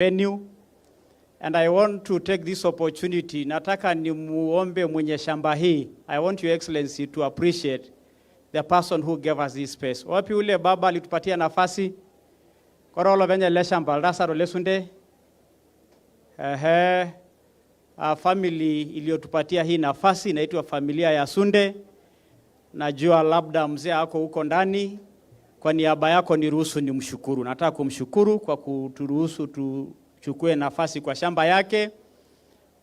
venue, and I want to take this opportunity. Nataka ni muombe mwenye shamba hii. I want Your Excellency to appreciate the person who gave us this space. Wapi ule baba alitupatia nafasi? Korolo venye le shamba, Lazaro Lesunde. Family iliyotupatia hii nafasi inaitwa familia ya Sunde. Najua labda mzee ako huko ndani. Kwa niaba yako niruhusu nimshukuru. Nataka kumshukuru kwa kuturuhusu tuchukue nafasi kwa shamba yake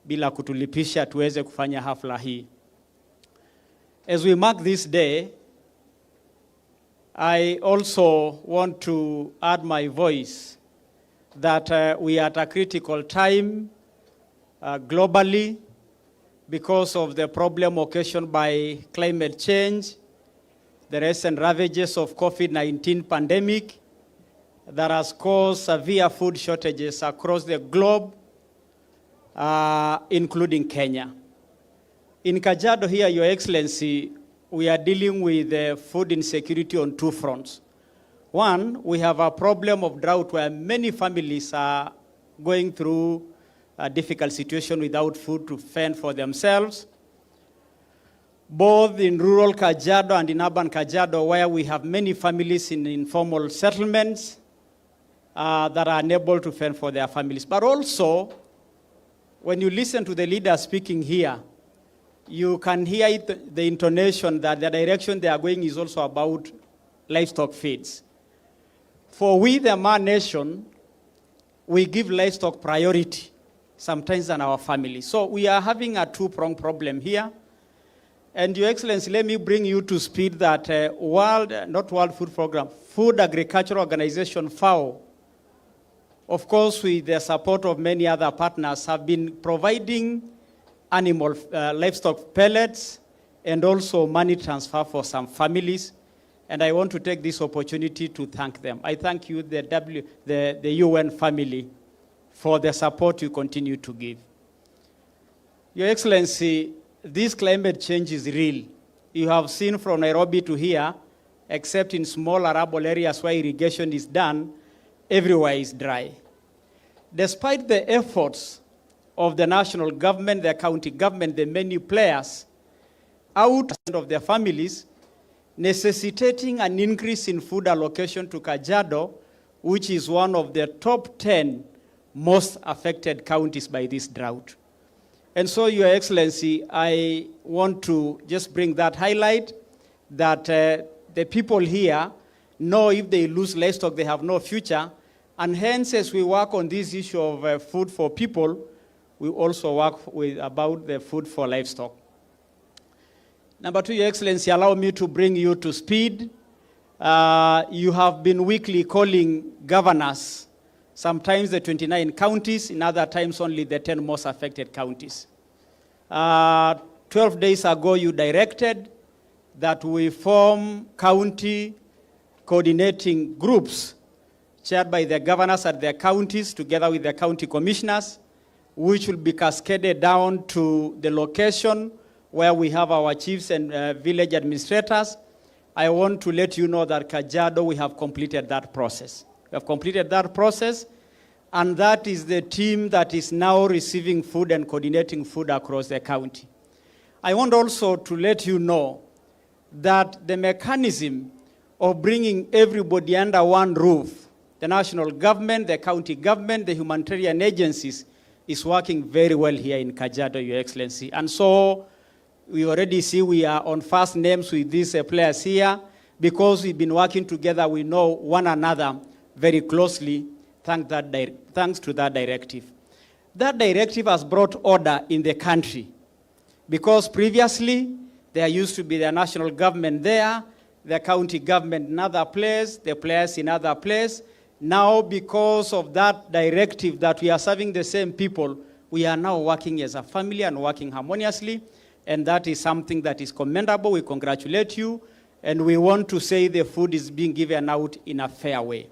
bila kutulipisha tuweze kufanya hafla hii. As we mark this day, I also want to add my voice that we are at a critical time globally because of the problem occasioned by climate change, the recent ravages of COVID-19 pandemic that has caused severe food shortages across the globe, including Kenya. In Kajiado here, Your Excellency, we are dealing with food insecurity on two fronts. One, we have a problem of drought where many families are going through a difficult situation without food to fend for themselves. Both in rural Kajiado and in urban Kajiado, where we have many families in informal settlements that are unable to fend for their families. But also, when you listen to the leader speaking here, you can hear the intonation that the direction they are going is also about livestock feeds. For we, the Man Nation, we give livestock priority, sometimes than our family. So we are having a two-pronged problem here. And Your Excellency, let me bring you to speed that World Food Program, Food Agricultural Organization, FAO, of course with the support of many other partners, have been providing livestock pellets and also money transfer for some families. And I want to take this opportunity to thank them. I thank you, the UN family, for the support you continue to give. Your Excellency, this climate change is real. You have seen from Nairobi to here, except in small arable areas where irrigation is done, everywhere is dry. Despite the efforts of the national government, the county government, the many players, out of their families, necessitating an increase in food allocation to Kajiado, which is one of the top 10 most affected counties by this drought. And so, Your Excellency, I want to just bring that highlight that the people here know if they lose livestock, they have no future. And hence, as we work on this issue of food for people, we also work about the food for livestock. Number two, Your Excellency, allow me to bring you to speed. You have been weekly calling governors, sometimes the 29 counties, in other times only the 10 most affected counties. 12 days ago, you directed that we form county coordinating groups chaired by the governors at their counties together with the county commissioners, which will be cascaded down to the location where we have our chiefs and village administrators. I want to let you know that Kajiado, we have completed that process. We have completed that process, and that is the team that is now receiving food and coordinating food across the county. I want also to let you know that the mechanism of bringing everybody under one roof, the national government, the county government, the humanitarian agencies, is working very well here in Kajiado, Your Excellency. And so we already see we are on first names with these players here because we've been working together. We know one another very closely thanks to that directive. That directive has brought order in the country because previously there used to be the national government there, the county government in other place, the players in other place. Now, because of that directive that we are serving the same people, we are now working as a family and working harmoniously. And that is something that is commendable. We congratulate you. And we want to say the food is being given out in a fair way.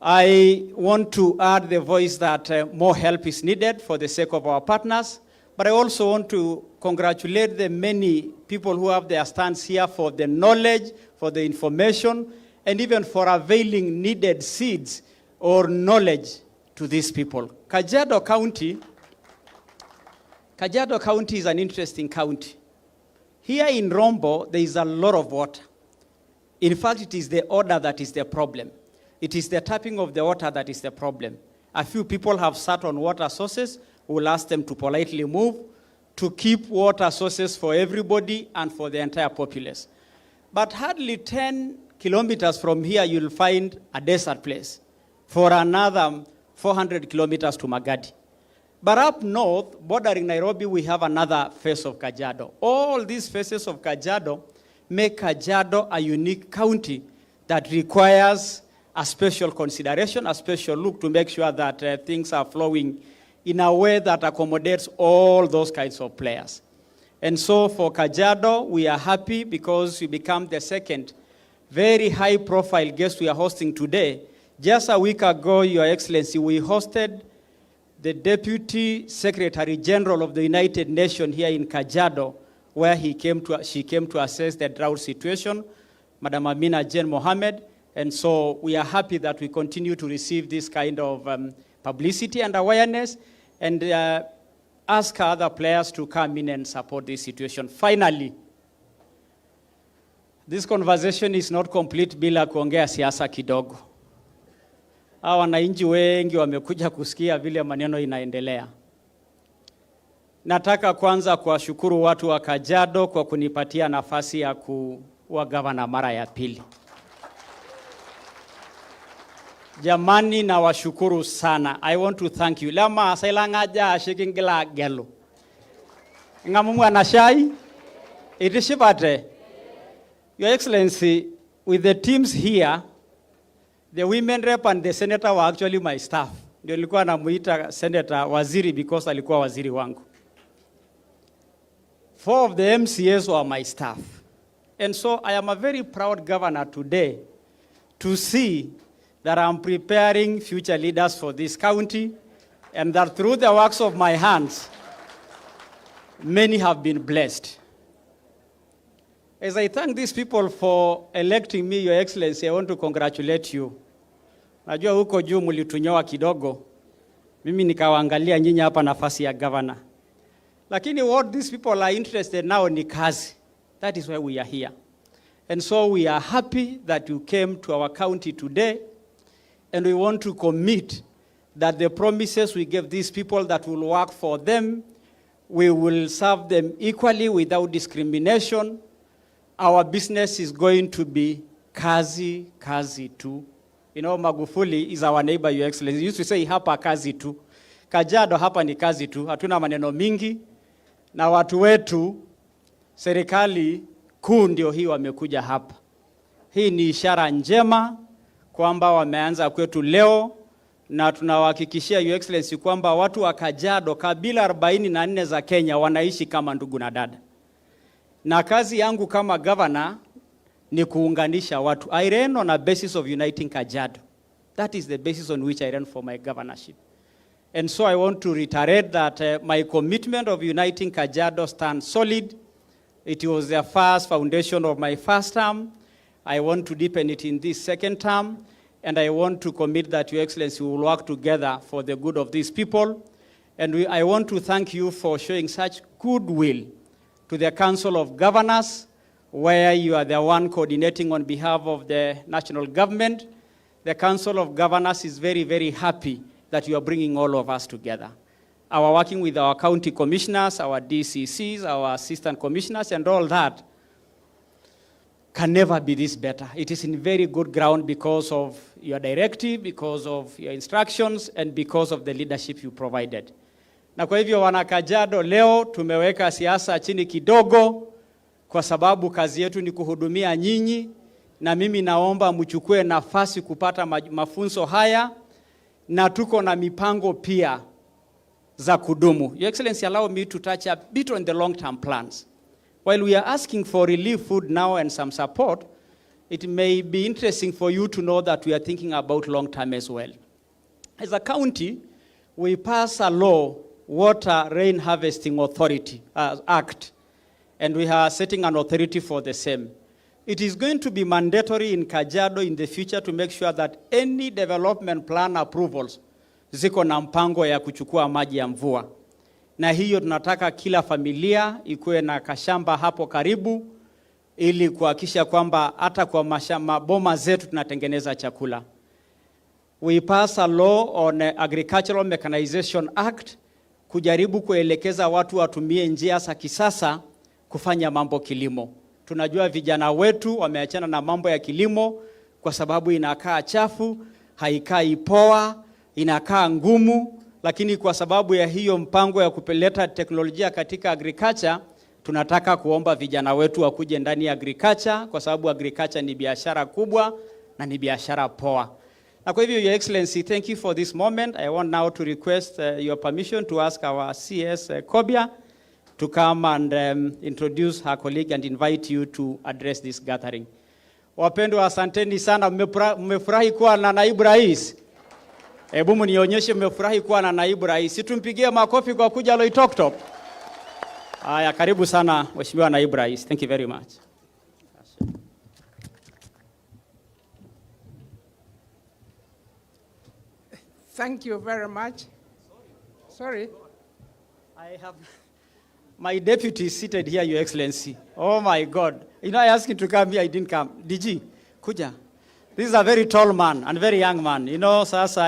I want to add the voice that more help is needed for the sake of our partners. But I also want to congratulate the many people who have their stands here for the knowledge, for the information, and even for availing needed seeds or knowledge to these people. Kajiado County is an interesting county. Here in Rombo, there is a lot of water. In fact, it is the order that is the problem. It is the tapping of the water that is the problem. A few people have sat on water sources. We'll ask them to politely move to keep water sources for everybody and for the entire populace. But hardly 10 kilometers from here, you'll find a desert place for another 400 kilometers to Magadi. But up north, bordering Nairobi, we have another face of Kajiado. All these faces of Kajiado make Kajiado a unique county that requires a special consideration, a special look to make sure that things are flowing in a way that accommodates all those kinds of players. And so for Kajiado, we are happy because we become the second very high-profile guest we are hosting today. Just a week ago, Your Excellency, we hosted the Deputy Secretary General of the United Nations here in Kajiado, where she came to assess the drought situation, Madam Amina Jane Mohammed. And so we are happy that we continue to receive this kind of publicity and awareness, and ask other players to come in and support this situation. Finally, this conversation is not complete bila kuongea siasa kidogo. Hawa wananchi wengi wamekuja kusikia vile maneno inaendelea. Nataka kwanza kuwashukuru watu wa Kajiado kwa kunipatia nafasi ya kuwa gavana mara ya pili. Jamani, na washukuru sana. I want to thank you. Lama sailangaja shikingila gelo. Ngamumu anashai? Itishibate. Your Excellency, with the teams here, the women rep and the senator were actually my staff. Ndio nilikuwa namuita senator waziri because alikuwa waziri wangu. 4 of the MCAs were my staff. And so I am a very proud governor today to see that I'm preparing future leaders for this county, and that through the works of my hands, many have been blessed. As I thank these people for electing me, Your Excellency, I want to congratulate you. Najua huko juu mlitunyoa kidogo, mimi nikawaangalia nyinyi hapa nafasi ya governor. Lakini what these people are interested now ni kazi. That is why we are here. And so we are happy that you came to our county today, and we want to commit that the promises we gave these people that will work for them, we will serve them equally without discrimination. Our business is going to be kazi, kazi tu. You know, Magufuli is our neighbor, Your Excellency. He used to say, hapa kazi tu. Kajiado hapa ni kazi tu. Hatuna maneno mingi. Na watu wetu, serikali kuu ndio hii wamekuja hapa. Hii ni ishara njema kwamba wameanza kwetu leo, na tunawahakikishia Your Excellency kwamba watu wa Kajiado, kabila 44 za Kenya, wanaishi kama ndugu na dada. Na kazi yangu kama governor ni kuunganisha watu. I ran on a basis of uniting Kajiado. That is the basis on which I ran for my governorship. And so I want to reiterate that my commitment of uniting Kajiado stands solid. It was the first foundation of my first term. I want to deepen it in this second term, and I want to commit that Your Excellency will work together for the good of these people. And I want to thank you for showing such goodwill to the Council of Governors, where you are the one coordinating on behalf of the national government. The Council of Governors is very, very happy that you are bringing all of us together. Our working with our county commissioners, our DCCs, our assistant commissioners, and all that can never be this better. It is in very good ground because of your directive, because of your instructions, and because of the leadership you provided. Na kwa hivyo wana Kajiado, leo tumeweka siasa chini kidogo kwa sababu kazi yetu ni kuhudumia nyinyi, na mimi naomba mchukue nafasi kupata mafunzo haya, na tuko na mipango pia za kudumu. Your Excellency, allow me to touch a bit on the long-term plans. While we are asking for relief food now and some support, it may be interesting for you to know that we are thinking about long-term as well. As a county, we pass a law, Water Rain Harvesting Authority Act, and we are setting an authority for the same. It is going to be mandatory in Kajiado in the future to make sure that any development plan approvals ziko na mpango ya kuchukua maji ya mvua. Na hiyo tunataka kila familia ikuwe na kashamba hapo karibu, ili kuhakikisha kwamba hata kwa maboma zetu tunatengeneza chakula. We pass a law on Agricultural Mechanization Act kujaribu kuelekeza watu watumie njia za kisasa kufanya mambo kilimo. Tunajua vijana wetu wameachana na mambo ya kilimo kwa sababu inakaa chafu, haikai poa, inakaa ngumu, lakini kwa sababu ya hiyo mpango ya kupeleta teknolojia katika agriculture, tunataka kuomba vijana wetu wakuje ndani ya agriculture kwa sababu agriculture ni biashara kubwa na ni biashara poa. Na kwa hivyo, Your Excellency, thank you for this moment. I want now to request your permission to ask our CS Kobia to come and introduce her colleague and invite you to address this gathering. Wapendwa, asanteni sana. Mmefurahi kuwa na naibu rais? Hebu mnionyeshe mmefurahi kuwa na naibu rais. Tumpigie makofi kwa kuja Loitoktok. Haya, karibu sana Mheshimiwa naibu rais. Thank you very much. Thank you very much. Sorry. I have my deputy seated here, Your Excellency. Oh my God. You know, I asked him to come here, I didn't come. DG, kuja. This is a very tall man and very young man. You know, sasa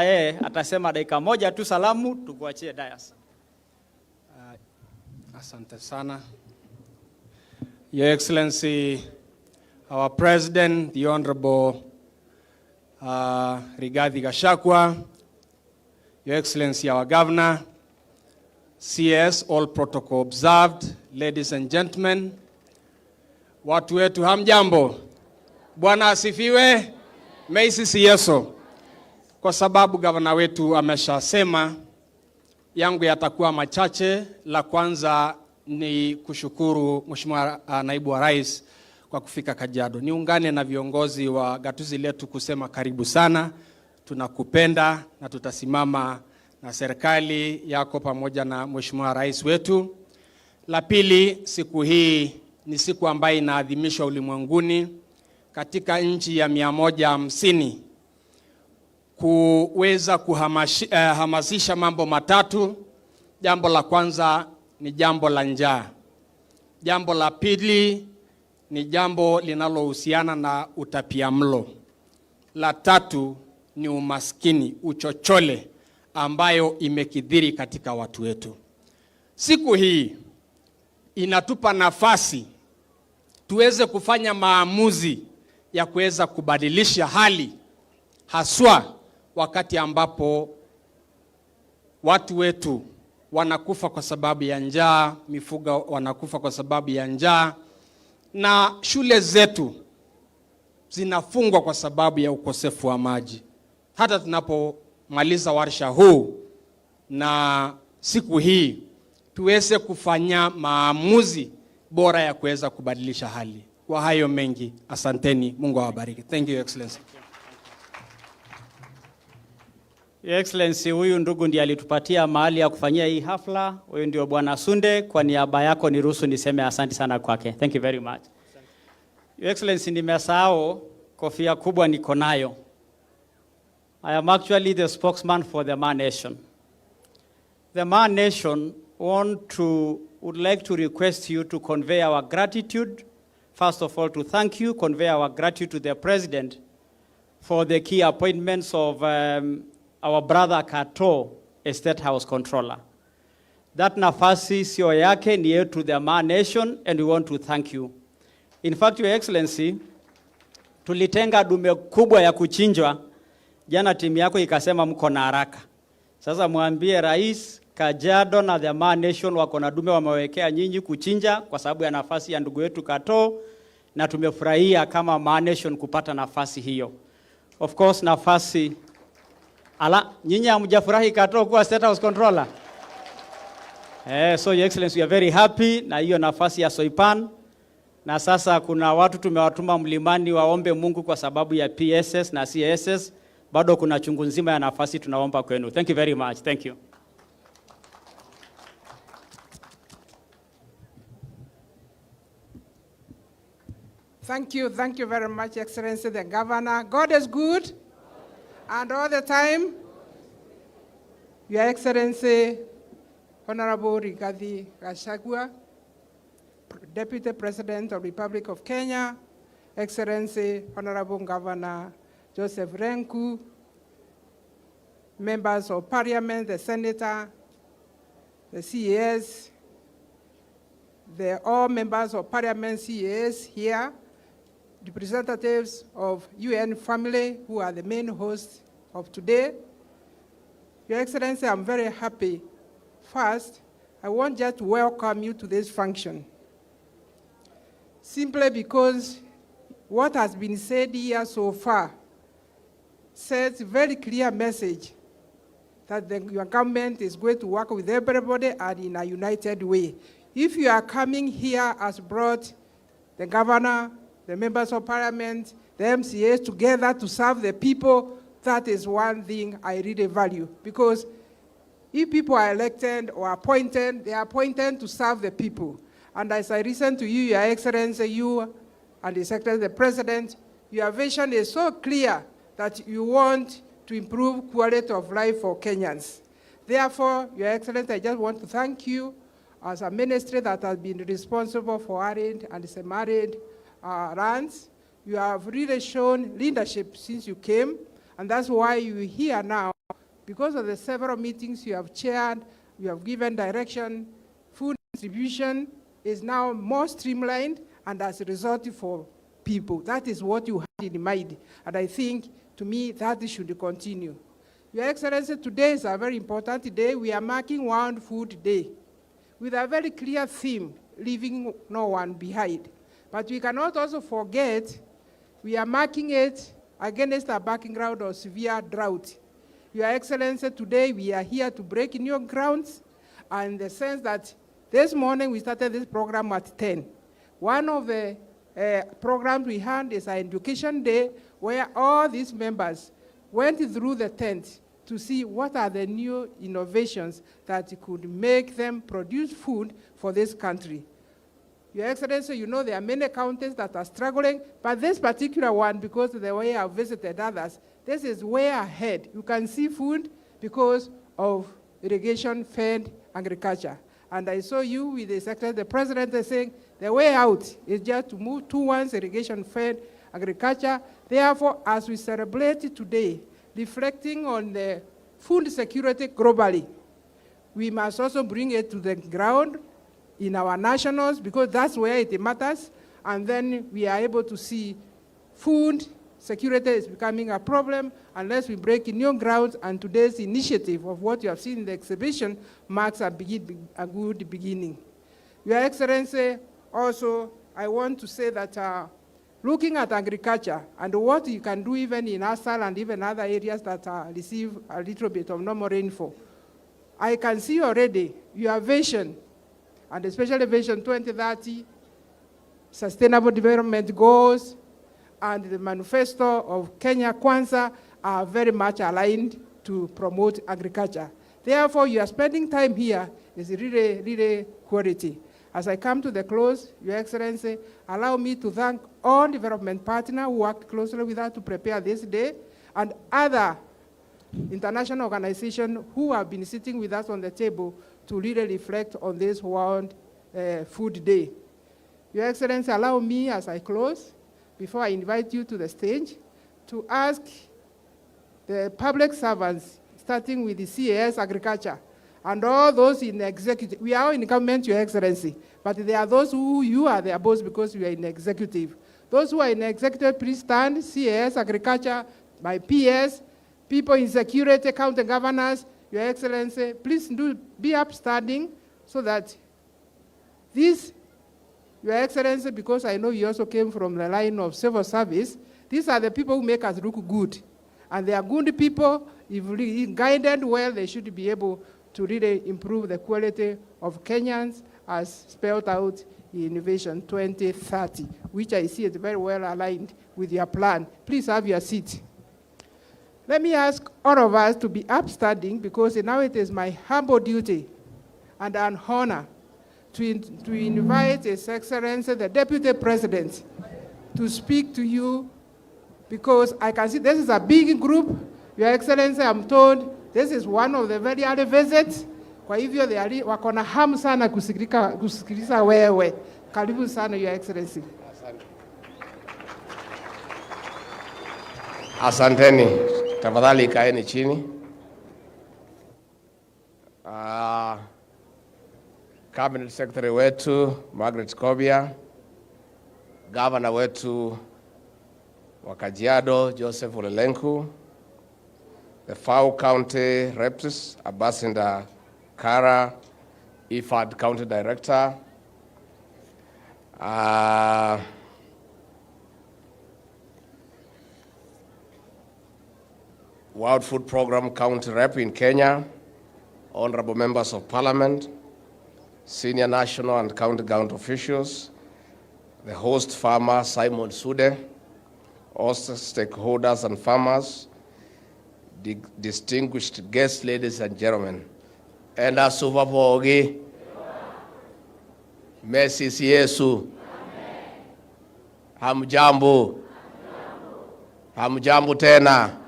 atasema dakika moja tu salamu, tukuachie dayas. Asante sana. Your Excellency, our President, the Honorable Rigathi Gachagua, Your Excellency, our Governor, CS, all protocol observed, ladies and gentlemen, watu wetu hamjambo, Bwana asifiwe, meisisi Yesu. Kwa sababu gavana wetu ameshasema, yangu yatakuwa machache. La kwanza ni kushukuru Mheshimiwa naibu wa rais kwa kufika Kajiado. Niungane na viongozi wa gatuzi letu kusema karibu sana, tunakupenda na tutasimama na serikali yako pamoja na Mheshimiwa rais wetu. La pili, siku hii ni siku ambayo inaadhimishwa ulimwenguni katika nchi ya 150 kuweza kuhamasisha mambo matatu. Jambo la kwanza ni jambo la njaa. Jambo la pili ni jambo linalohusiana na utapiamlo. La tatu ni umaskini, uchochole ambayo imekithiri katika watu wetu. Siku hii inatupa nafasi tuweze kufanya maamuzi ya kuweza kubadilisha hali, haswa wakati ambapo watu wetu wanakufa kwa sababu ya njaa, mifugo wanakufa kwa sababu ya njaa, na shule zetu zinafungwa kwa sababu ya ukosefu wa maji. Hata tunapomaliza warsha huu na siku hii, tuweze kufanya maamuzi bora ya kuweza kubadilisha hali. Kwa hayo mengi, asanteni, Mungu awabariki. Thank you, Excellency. Your Excellency, huyu ndugu ndiye alitupatia mahali ya kufanyia hii hafla. Huyu ndio Bwana Sunde. Kwa niaba yako niruhusu niseme asante sana kwake. Thank you very much. Your Excellency, nimesahau kofia kubwa niko nayo. I am actually the spokesman for the Ma Nation. The Ma Nation would like to request you to convey our gratitude. First of all, to thank you, convey our gratitude to the President for the key appointments of our brother Kato, a State House Controller. That nafasi sio yake, ni yetu the Ma Nation, and we want to thank you. In fact, Your Excellency, tulitenga dume kubwa ya kuchinjwa. Jana timu yako ikasema mko na haraka. Sasa mwambie rais, Kajiado na the Ma Nation wako na dume wamewekea nyinyi kuchinja kwa sababu ya nafasi ya ndugu yetu Kato, na tumefurahia kama Ma Nation kupata nafasi hiyo. Of course, nafasi nyinyi hamjafurahi Kato kuwa State House Controller. So Your Excellency, we are very happy na hiyo nafasi ya Soipan. Na sasa kuna watu tumewatuma mlimani waombe Mungu kwa sababu ya PSS na CSS. Bado kuna chungu nzima ya nafasi tunaomba kwenu. Thank you very much. Thank you. Thank you very much, Excellency the Governor. God is good, and all the time. Your Excellency, Honorable Rigathi Gachagua, Deputy President of the Republic of Kenya, Excellency Honorable Governor Joseph Renku, members of Parliament, the Senator, the CAS, all members of Parliament CAS here, representatives of UN family who are the main hosts of today. Your Excellency, I'm very happy. First, I want just to welcome you to this function, simply because what has been said here so far sends a very clear message that your government is going to work with everybody and in a united way. If you are coming here as brought the governor, the members of parliament, the MCAs together to serve the people, that is one thing I really value. Because if people are elected or appointed, they are appointed to serve the people. And as I listen to you, Your Excellency, you and the Secretary, the President, your vision is so clear that you want to improve quality of life for Kenyans. Therefore, Your Excellency, I just want to thank you as a ministry that has been responsible for arid and semi-arid lands. You have really shown leadership since you came, and that's why you're here now. Because of the several meetings you have chaired, you have given direction, food distribution is now more streamlined and as a result for people. That is what you had in mind, and I think, to me, that should continue. Your Excellency, today is a very important day. We are marking World Food Day with a very clear theme, leaving no one behind. But we cannot also forget, we are marking it against a background of severe drought. Your Excellency, today we are here to break new grounds, and in the sense that this morning we started this program at 10. One of the programs we had is an education day where all these members went through the tent to see what are the new innovations that could make them produce food for this country. Your Excellency, you know there are many counties that are struggling, but this particular one, because of the way I've visited others, this is way ahead. You can see food because of irrigation-fed agriculture. And I saw you with the Secretary, the President, saying the way out is just to move towards irrigation-fed agriculture. Therefore, as we celebrate today, reflecting on the food security globally, we must also bring it to the ground in our nationals, because that's where it matters, and then we are able to see food security is becoming a problem unless we break new grounds, and today's initiative of what you have seen in the exhibition marks a good beginning. Your Excellency, also, I want to say that looking at agriculture and what you can do even in Asal and even other areas that receive a little bit of normal rainfall, I can see already your vision, and especially Vision 2030, Sustainable Development Goals, and the manifesto of Kenya Kwanza are very much aligned to promote agriculture. Therefore, you are spending time here is really, really quality. As I come to the close, Your Excellency, allow me to thank all development partners who worked closely with us to prepare this day, and other international organizations who have been sitting with us on the table to really reflect on this World Food Day. Your Excellency, allow me, as I close, before I invite you to the stage, to ask the public servants, starting with the CAS Agriculture, and all those in the executive. We are all in government, Your Excellency, but there are those who you are their boss because you are in the executive. Those who are in the executive, please stand. CAS Agriculture, my PS, people in security, county governors, Your Excellency, please be upstanding so that this, Your Excellency, because I know you also came from the line of civil service, these are the people who make us look good. And they are good people. If guided well, they should be able to really improve the quality of Kenyans as spelled out in Vision 2030, which I see is very well aligned with your plan. Please have your seat. Let me ask all of us to be upstanding, because now it is my humble duty and an honor to invite His Excellency, the Deputy President, to speak to you because I can see this is a big group. Your Excellency, I'm told this is one of the very early visits. Kwa hivyo wako na hamu sana kusikiliza wewe. Karibu sana, Your Excellency. Asanteni. Tafadhali kaeni chini. Cabinet Secretary wetu Margaret Kobia, Governor wetu wa Kajiado Joseph Olelenku, the FAO County Reps, Ambassador Kara, IFAD County Director, World Food Program County Rep in Kenya, honorable members of Parliament, senior national and county government officials, the host farmer Simon Sude, host stakeholders and farmers, distinguished guests, ladies and gentlemen, and asuvapogi, Messi Yesu, hamjambo, hamjambo tena,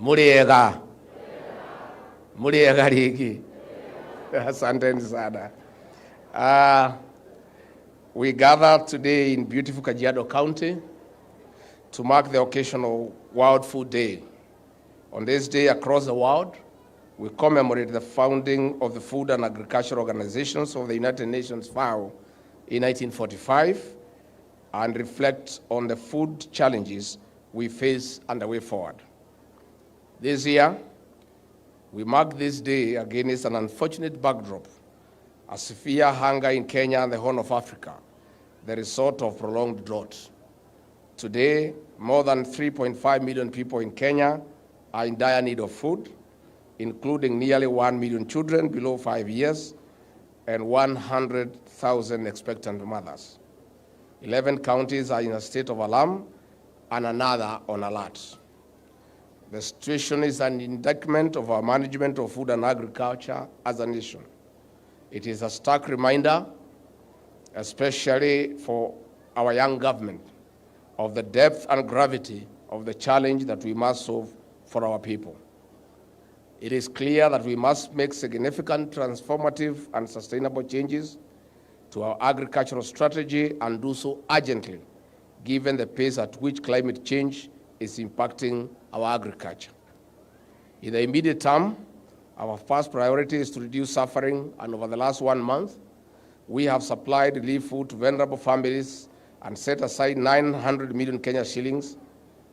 muriega liki. Asanteni sana. We gather today in beautiful Kajiado County to mark the occasion of World Food Day. On this day across the world, we commemorate the founding of the Food and Agriculture Organizations of the United Nations, FAO, in 1945, and reflect on the food challenges we face and the way forward. This year, we mark this day against an unfortunate backdrop, a severe hunger in Kenya and the Horn of Africa, the result of prolonged drought. Today, more than 3.5 million people in Kenya are in dire need of food, including nearly 1 million children below 5 years and 100,000 expectant mothers. 11 counties are in a state of alarm and another on alert. The situation is an indictment of our management of food and agriculture as a nation. It is a stark reminder, especially for our young government, of the depth and gravity of the challenge that we must solve for our people. It is clear that we must make significant, transformative, and sustainable changes to our agricultural strategy and do so urgently, given the pace at which climate change is impacting our agriculture. In the immediate term, our first priority is to reduce suffering, and over the last 1 month, we have supplied relief food to vulnerable families and set aside 900 million Kenya shillings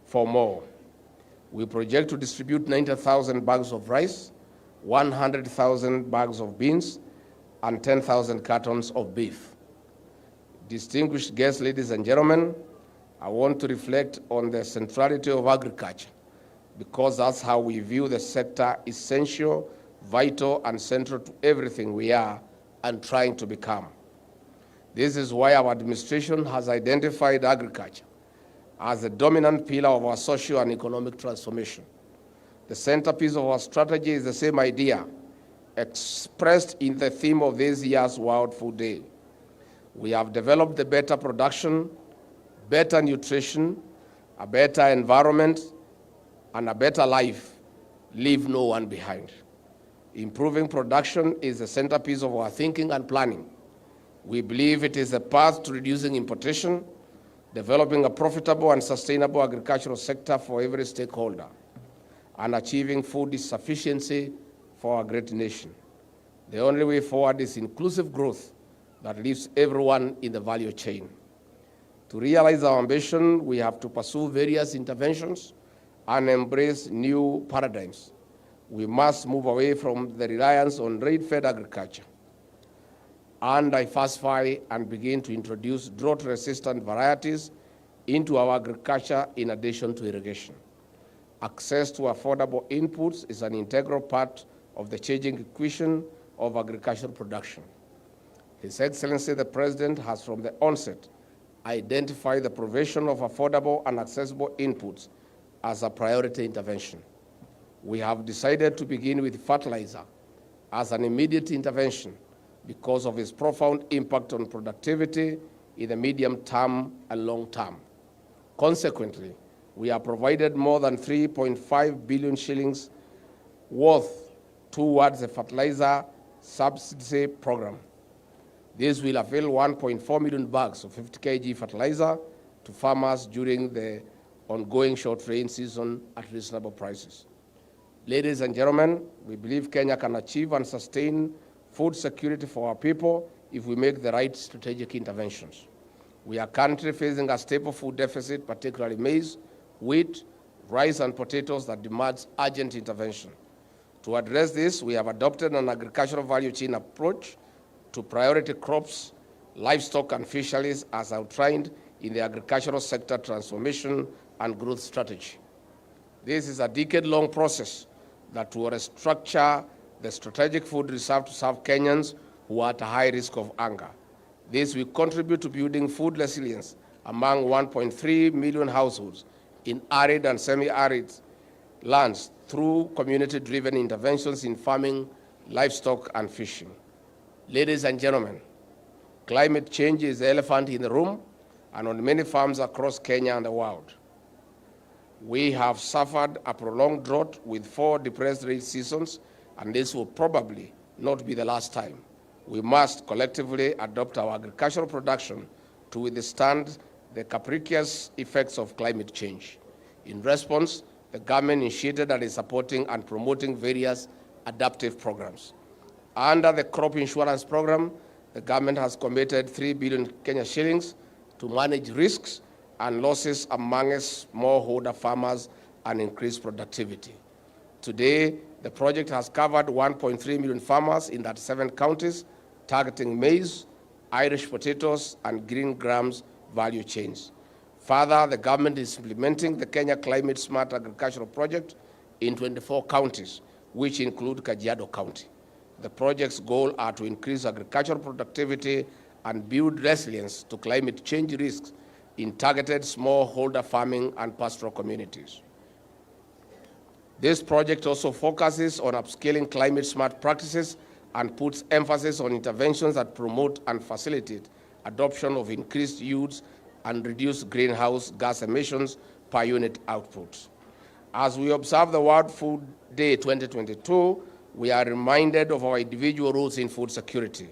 for more. We project to distribute 90,000 bags of rice, 100,000 bags of beans, and 10,000 cartons of beef. Distinguished guests, ladies and gentlemen, I want to reflect on the centrality of agriculture, because that's how we view the sector: essential, vital, and central to everything we are and trying to become. This is why our administration has identified agriculture as the dominant pillar of our social and economic transformation. The centerpiece of our strategy is the same idea expressed in the theme of this year's World Food Day. We have developed the better production, better nutrition, a better environment, and a better life. Leave no one behind. Improving production is the centerpiece of our thinking and planning. We believe it is a path to reducing importation, developing a profitable and sustainable agricultural sector for every stakeholder, and achieving food sufficiency for our great nation. The only way forward is inclusive growth that lifts everyone in the value chain. To realize our ambition, we have to pursue various interventions and embrace new paradigms. We must move away from the reliance on rain-fed agriculture and diversify and begin to introduce drought-resistant varieties into our agriculture in addition to irrigation. Access to affordable inputs is an integral part of the changing equation of agricultural production. His Excellency the President has from the onset identified the provision of affordable and accessible inputs as a priority intervention. We have decided to begin with fertilizer as an immediate intervention because of its profound impact on productivity, in the medium term and long term. Consequently, we have provided more than 3.5 billion shillings worth towards the fertilizer subsidy program. This will avail 1.4 million bags of 50 kg fertilizer to farmers during the ongoing short rain season at reasonable prices. Ladies and gentlemen, we believe Kenya can achieve and sustain food security for our people if we make the right strategic interventions. We are currently facing a staple food deficit, particularly maize, wheat, rice, and potatoes that demands urgent intervention. To address this, we have adopted an agricultural value chain approach to priority crops, livestock, and fisheries as outlined in the agricultural sector transformation and growth strategy. This is a decade-long process that will restructure the strategic food reserve to serve Kenyans who are at a high risk of hunger. This will contribute to building food resilience among 1.3 million households in arid and semi-arid lands through community-driven interventions in farming, livestock, and fishing. Ladies and gentlemen, climate change is the elephant in the room and on many farms across Kenya and the world. We have suffered a prolonged drought with 4 depressed rain seasons, and this will probably not be the last time. We must collectively adopt our agricultural production to withstand the capricious effects of climate change. In response, the government initiated and is supporting and promoting various adaptive programs. Under the crop insurance program, the government has committed 3 billion Kenya shillings to manage risks and losses among smallholder farmers and increase productivity. Today, the project has covered 1.3 million farmers in 37 counties, targeting maize, Irish potatoes, and green grams value chains. Further, the government is implementing the Kenya Climate Smart Agricultural Project in 24 counties, which include Kajiado County. The project's goals are to increase agricultural productivity and build resilience to climate change risks in targeted smallholder farming and pastoral communities. This project also focuses on upscaling climate-smart practices and puts emphasis on interventions that promote and facilitate adoption of increased yields and reduce greenhouse gas emissions per unit output. As we observe the World Food Day 2022, we are reminded of our individual roles in food security.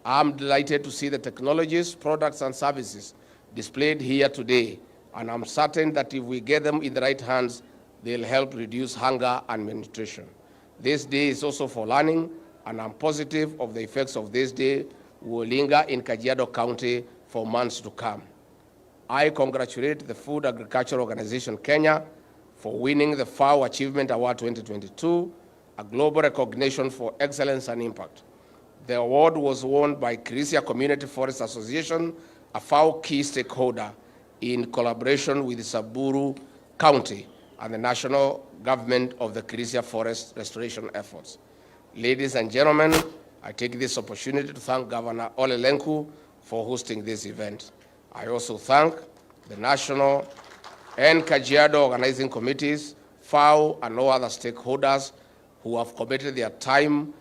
I'm delighted to see the technologies, products, and services displayed here today, and I'm certain that if we get them in the right hands, they'll help reduce hunger and malnutrition. This day is also for learning, and I'm positive of the effects of this day will linger in Kajiado County for months to come. I congratulate the Food Agriculture Organization Kenya for winning the FAO Achievement Award 2022, a global recognition for excellence and impact. The award was won by Kirisia Community Forest Association, a FAO key stakeholder, in collaboration with Samburu County and the national government of the Kirisia Forest restoration efforts. Ladies and gentlemen, I take this opportunity to thank Governor Ole Lenku for hosting this event. I also thank the national and Kajiado organizing committees, FAO, and all other stakeholders who have committed their time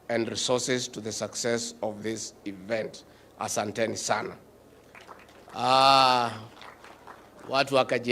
and resources to the success of this event. Asanteni sana. Watu wa Kajiado.